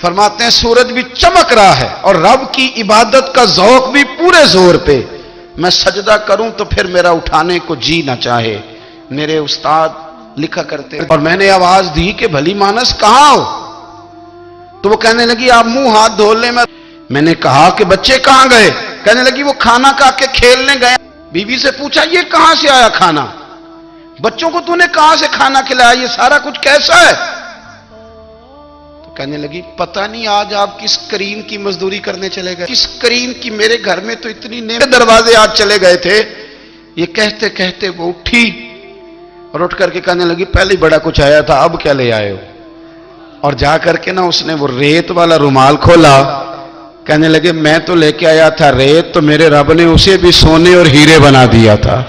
فرماتے ہیں سورج بھی چمک رہا ہے اور رب کی عبادت کا ذوق بھی پورے زور پہ، میں سجدہ کروں تو پھر میرا اٹھانے کو جی نہ چاہے۔ میرے استاد لکھا کرتے اور میں نے آواز دی کہ بھلی مانس کہاں ہو؟ تو وہ کہنے لگی آپ منہ ہاتھ دھو لیں۔ میں نے کہا کہ بچے کہاں گئے؟ کہنے لگی وہ کھانا کھا کے کھیلنے گئے۔ بیوی سے پوچھا یہ کہاں سے آیا کھانا؟ بچوں کو تو نے کہاں سے کھانا کھلایا؟ یہ سارا کچھ کیسا ہے؟ تو کہنے لگی پتہ نہیں آج آپ کس کریم کی مزدوری کرنے چلے گئے، کس کریم کی، میرے گھر میں تو اتنی نعمتیں، دروازے آج چلے گئے تھے۔ یہ کہتے کہتے وہ اٹھی اور اٹھ کر کے کہنے لگی پہلے بڑا کچھ آیا تھا، اب کیا لے آئے ہو؟ اور جا کر کے نا اس نے وہ ریت والا رومال کھولا، کہنے لگے میں تو لے کے آیا تھا ریت، تو میرے رب نے اسے بھی سونے اور ہیرے بنا دیا تھا۔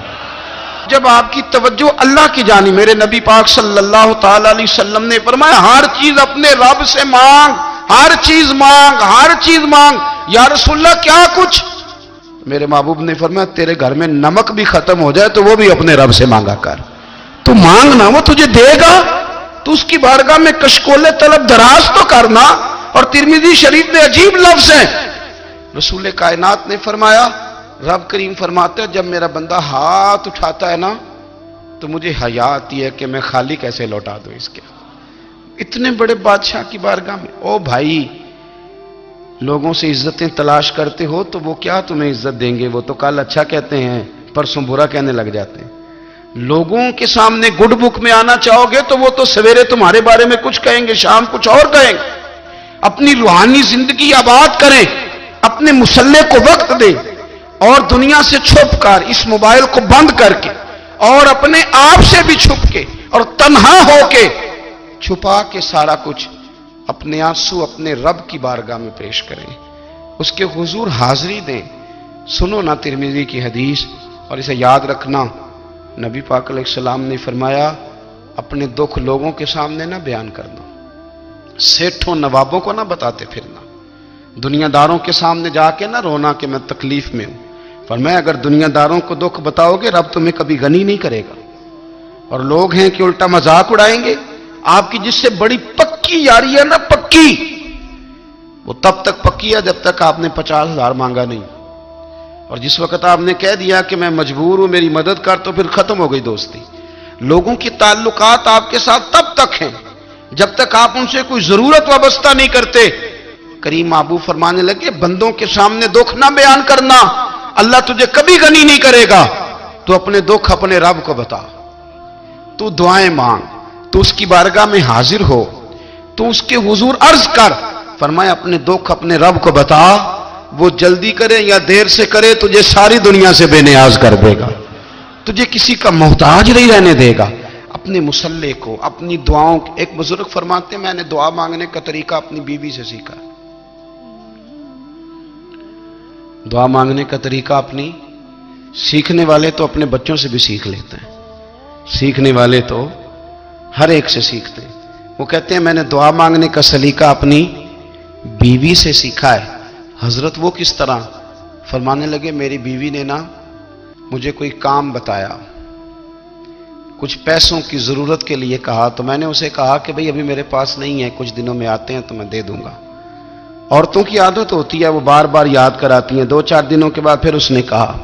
جب آپ کی توجہ اللہ کی جانب، میرے نبی پاک صلی اللہ تعالی علیہ وسلم نے فرمایا ہر چیز اپنے رب سے مانگ، ہر چیز مانگ، ہر چیز مانگ۔ یا رسول اللہ کیا کچھ؟ میرے محبوب نے فرمایا تیرے گھر میں نمک بھی ختم ہو جائے تو وہ بھی اپنے رب سے مانگا کر، تو مانگنا وہ تجھے دے گا، تو اس کی بارگاہ میں کشکول طلب دراز تو کرنا۔ اور ترمذی شریف میں عجیب لفظ ہیں، رسول کائنات نے فرمایا، رب کریم فرماتے ہیں جب میرا بندہ ہاتھ اٹھاتا ہے نا تو مجھے حیا آتی ہے کہ میں خالی کیسے لوٹا دوں اس کے۔ اتنے بڑے بادشاہ کی بارگاہ میں، او بھائی لوگوں سے عزتیں تلاش کرتے ہو تو وہ کیا تمہیں عزت دیں گے؟ وہ تو کل اچھا کہتے ہیں پرسوں برا کہنے لگ جاتے ہیں۔ لوگوں کے سامنے گڈ بک میں آنا چاہو گے تو وہ تو سویرے تمہارے بارے میں کچھ کہیں گے، شام کچھ اور کہیں گے۔ اپنی روحانی زندگی آباد کریں، اپنے مسلح کو وقت دیں، اور دنیا سے چھپ کر اس موبائل کو بند کر کے اور اپنے آپ سے بھی چھپ کے اور تنہا ہو کے چھپا کے سارا کچھ اپنے آنسو اپنے رب کی بارگاہ میں پیش کریں، اس کے حضور حاضری دیں۔ سنو نا ترمذی کی حدیث اور اسے یاد رکھنا، نبی پاک علیہ السلام نے فرمایا اپنے دکھ لوگوں کے سامنے نہ بیان کرنا، سیٹھوں نوابوں کو نہ بتاتے پھرنا، دنیا داروں کے سامنے جا کے نہ رونا کہ میں تکلیف میں ہوں۔ فرمایا اگر دنیا داروں کو دکھ بتاؤ گے رب تمہیں کبھی غنی نہیں کرے گا۔ اور لوگ ہیں کہ الٹا مذاق اڑائیں گے۔ آپ کی جس سے بڑی پکی یاری ہے نا، پکی، وہ تب تک پکی ہے جب تک آپ نے 50,000 مانگا نہیں، اور جس وقت آپ نے کہہ دیا کہ میں مجبور ہوں میری مدد کر تو پھر ختم ہو گئی دوستی۔ لوگوں کی تعلقات آپ کے ساتھ تب تک ہیں جب تک آپ ان سے کوئی ضرورت وابستہ نہیں کرتے۔ کریم محبوب فرمانے لگے بندوں کے سامنے دکھ نہ بیان کرنا، اللہ تجھے کبھی غنی نہیں کرے گا۔ تو اپنے دکھ اپنے رب کو بتا، تو دعائیں مانگ، تو اس کی بارگاہ میں حاضر ہو، تو اس کے حضور عرض کر۔ فرمایا اپنے دکھ اپنے رب کو بتا، وہ جلدی کرے یا دیر سے کرے تجھے ساری دنیا سے بے نیاز کر دے گا، تجھے کسی کا محتاج نہیں رہنے دے گا۔ اپنے مسلح کو، اپنی دعاؤں، ایک بزرگ فرماتے ہیں میں نے دعا مانگنے کا طریقہ اپنی بیوی سے سیکھا۔ دعا مانگنے کا طریقہ اپنی، سیکھنے والے تو اپنے بچوں سے بھی سیکھ لیتے ہیں، سیکھنے والے تو ہر ایک سے سیکھتے ہیں۔ وہ کہتے ہیں میں نے دعا مانگنے کا سلیقہ اپنی بیوی سے سیکھا ہے۔ حضرت وہ کس طرح؟ فرمانے لگے میری بیوی نے نا مجھے کوئی کام بتایا، کچھ پیسوں کی ضرورت کے لیے کہا، تو میں نے اسے کہا کہ بھئی ابھی میرے پاس نہیں ہے، کچھ دنوں میں آتے ہیں تو میں دے دوں گا۔ عورتوں کی عادت ہوتی ہے وہ بار بار یاد کراتی ہیں، 2-4 دنوں کے بعد پھر اس نے کہا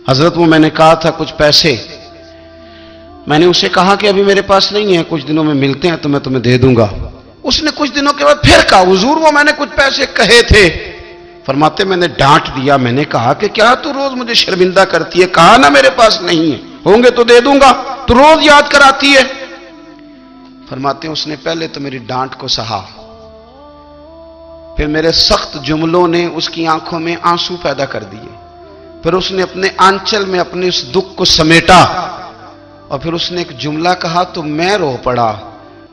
حضرت وہ میں نے کہا تھا کچھ پیسے، میں نے اسے کہا کہ ابھی میرے پاس نہیں ہے، کچھ دنوں میں ملتے ہیں تو میں تمہیں دے دوں گا۔ اس نے کچھ دنوں کے بعد پھر کہا حضور وہ میں نے کچھ پیسے کہے تھے۔ فرماتے میں نے ڈانٹ دیا، میں نے کہا کہ کیا تو روز مجھے شرمندہ کرتی ہے، کہا نا میرے پاس نہیں ہے، ہوں گے تو دے دوں گا، تو روز یاد کراتی ہے۔ فرماتے ہیں اس نے پہلے تو میری ڈانٹ کو سہا، پھر میرے سخت جملوں نے اس کی آنکھوں میں آنسو پیدا کر دیے، پھر اس نے اپنے آنچل میں اپنے اس دکھ کو سمیٹا، اور پھر اس نے ایک جملہ کہا تو میں رو پڑا،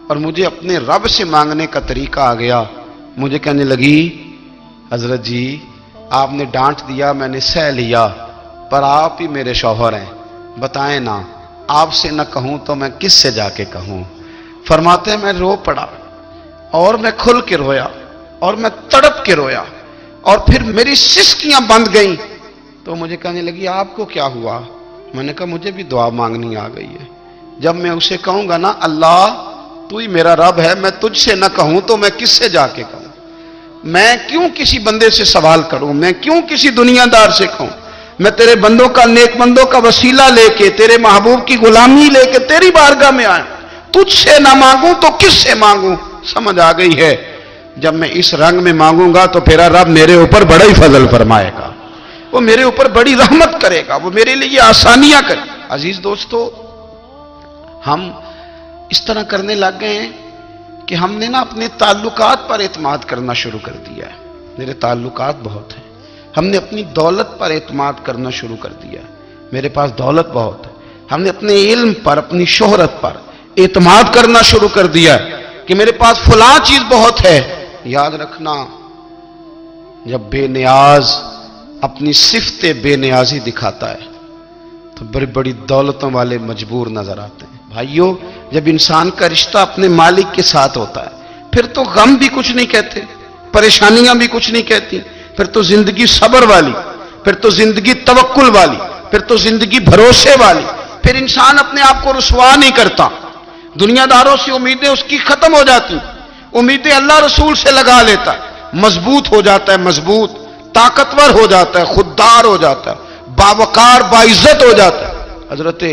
اور مجھے اپنے رب سے مانگنے کا طریقہ آ گیا۔ مجھے کہنے لگی حضرت جی آپ نے ڈانٹ دیا، میں نے سہ لیا، پر آپ ہی میرے شوہر ہیں، بتائیں نا آپ سے نہ کہوں تو میں کس سے جا کے کہوں۔ فرماتے ہیں میں رو پڑا، اور میں کھل کے رویا، اور میں تڑپ کے رویا، اور پھر میری سسکیاں بند گئیں۔ تو مجھے کہنے لگی آپ کو کیا ہوا؟ میں نے کہا مجھے بھی دعا مانگنی آ گئی ہے، جب میں اسے کہوں گا نا اللہ تو ہی میرا رب ہے، میں تجھ سے نہ کہوں تو میں کس سے جا کے کہوں۔ میں کیوں کسی بندے سے سوال کروں، میں کیوں کسی دنیا دار سے کہوں؟ میں تیرے بندوں کا، نیک بندوں کا وسیلہ لے کے، تیرے محبوب کی غلامی لے کے تیری بارگاہ میں آیا، تجھ سے نہ مانگوں تو کس سے مانگوں؟ سمجھ آ گئی ہے، جب میں اس رنگ میں مانگوں گا تو پھر رب میرے اوپر بڑا ہی فضل فرمائے گا، وہ میرے اوپر بڑی رحمت کرے گا، وہ میرے لیے آسانیاں کرے۔ عزیز دوستو، ہم اس طرح کرنے لگ گئے ہیں کہ ہم نے نا اپنے تعلقات پر اعتماد کرنا شروع کر دیا ہے۔ میرے تعلقات بہت ہیں، ہم نے اپنی دولت پر اعتماد کرنا شروع کر دیا ہے، میرے پاس دولت بہت ہے، ہم نے اپنے علم پر، اپنی شہرت پر اعتماد کرنا شروع کر دیا ہے کہ میرے پاس فلاں چیز بہت ہے۔ یاد رکھنا، جب بے نیاز اپنی صفت بے نیازی دکھاتا ہے تو بڑی بڑی دولتوں والے مجبور نظر آتے ہیں۔ بھائیو، جب انسان کا رشتہ اپنے مالک کے ساتھ ہوتا ہے پھر تو غم بھی کچھ نہیں کہتے، پریشانیاں بھی کچھ نہیں کہتی، پھر تو زندگی صبر والی، پھر تو زندگی توکل والی، پھر تو زندگی بھروسے والی، پھر انسان اپنے آپ کو رسوا نہیں کرتا، دنیا داروں سے امیدیں اس کی ختم ہو جاتی، امیدیں اللہ رسول سے لگا لیتا ہے، مضبوط ہو جاتا ہے، مضبوط، طاقتور ہو جاتا ہے، خوددار ہو جاتا ہے، باوقار باعزت ہو جاتا ہے۔ حضرت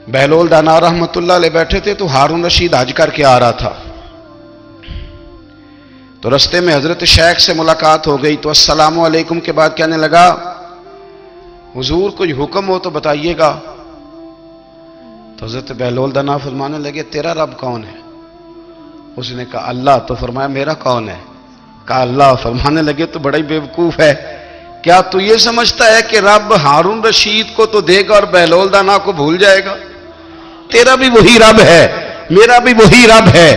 بہلول دانا رحمت اللہ علیہ بیٹھے تھے تو ہارون رشید حج کر کے آ رہا تھا، تو رستے میں حضرت شیخ سے ملاقات ہو گئی تو السلام علیکم کے بعد کہنے لگا، حضور کوئی حکم ہو تو بتائیے گا۔ تو حضرت بہلول دانا فرمانے لگے، تیرا رب کون ہے؟ اس نے کہا اللہ۔ تو فرمایا میرا کون ہے؟ کہا اللہ۔ فرمانے لگے تو بڑا ہی بیوقوف ہے، کیا تو یہ سمجھتا ہے کہ رب ہارون رشید کو تو دے گا اور بہلول دانا کو بھول جائے گا؟ تیرا بھی وہی رب ہے، میرا بھی وہی رب ہے،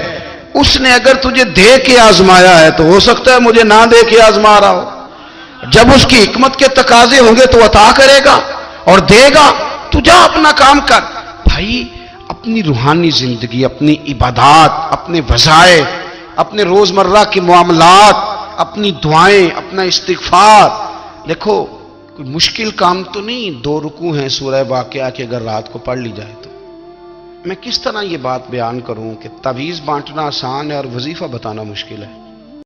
اس نے اگر تجھے دے کے آزمایا ہے تو ہو سکتا ہے مجھے نہ دے کے آزما رہا ہو، جب اس کی حکمت کے تقاضے ہوں گے تو عطا کرے گا اور دے گا، تو جا اپنا کام کر۔ بھائی، اپنی روحانی زندگی، اپنی عبادات، اپنے وظائف، اپنے روزمرہ کے معاملات، اپنی دعائیں، اپنا استغفار، دیکھو کوئی مشکل کام تو نہیں، 2 رکوع ہیں سورہ واقعہ کے، اگر رات کو پڑھ لی جائے تو۔ میں کس طرح یہ بات بیان کروں کہ تعویذ بانٹنا آسان ہے اور وظیفہ بتانا مشکل ہے؟